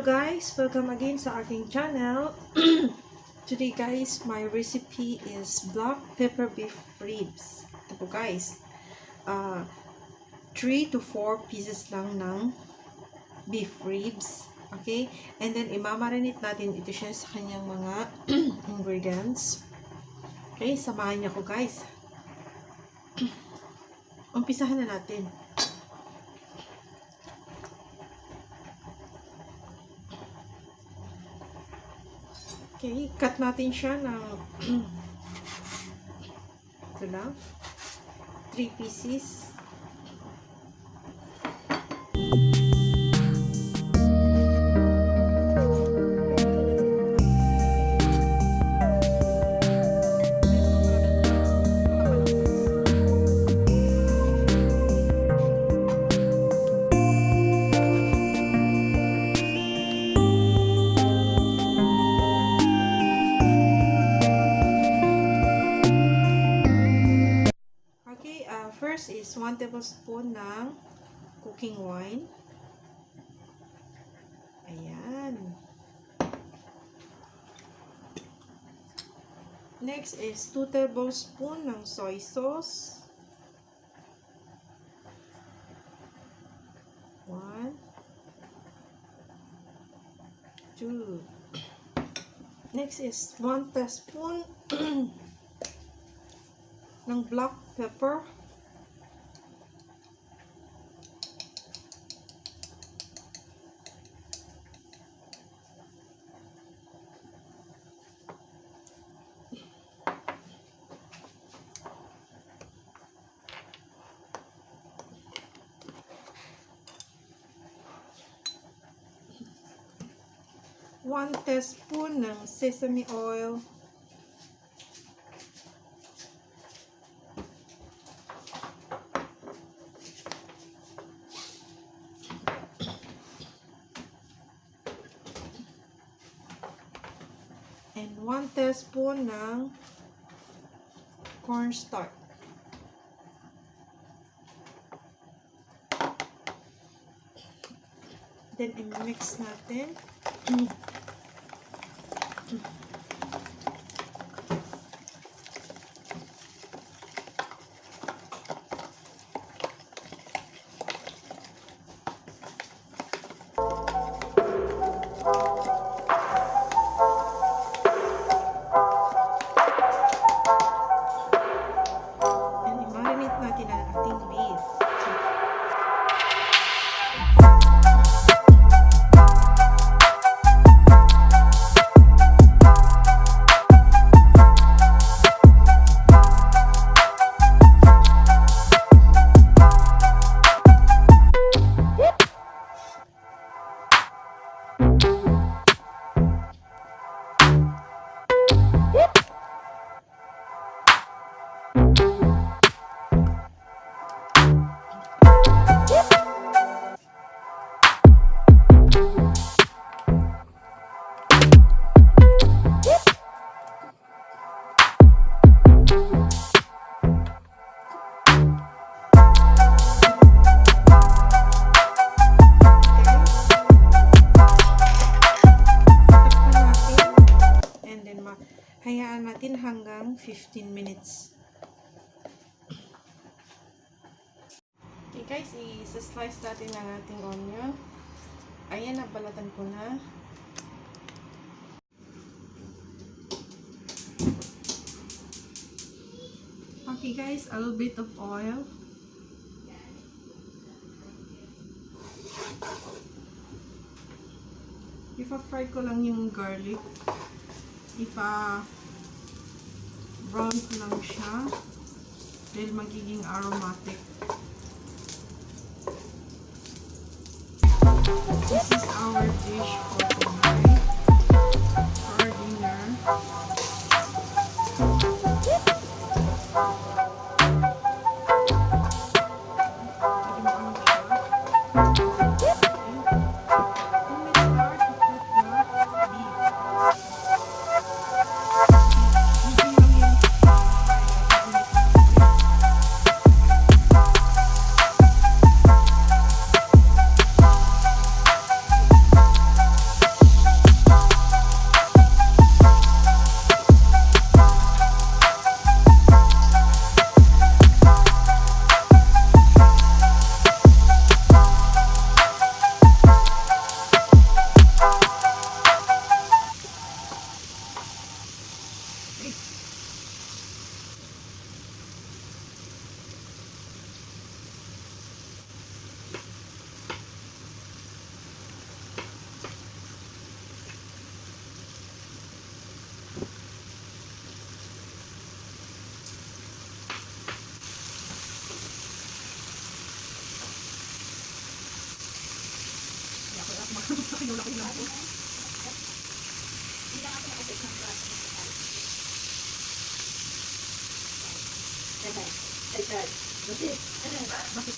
guys! Welcome again sa aking channel. Today guys, my recipe is black pepper beef ribs. Ito po guys, 3 to 4 pieces lang ng beef ribs. Okay? And then imamarinate natin ito siya sa kanyang mga ingredients. Okay? Samahan niyo ko guys. Umpisahan na natin. Okay, cut natin siya ng ito lang 3 pieces. First is 1 tablespoon ng cooking wine. Ayan. Next is 2 tablespoon ng soy sauce. 1, 2. Next is 1 teaspoon ng black pepper. 1 teaspoon ng sesame oil. And 1 teaspoon ng cornstarch. Then i-mix natin. Hayaan natin hanggang 15 minutes. Okay guys, i-slice natin ang ating onion. Ayan, nabalatan ko na. Okay guys, a little bit of oil. Ipa-fry ko lang yung garlic. Ipa-brown ko lang siya dahil magiging aromatic. This is our dish for tonight, for our dinner. Bakit? Bakit? Bakit?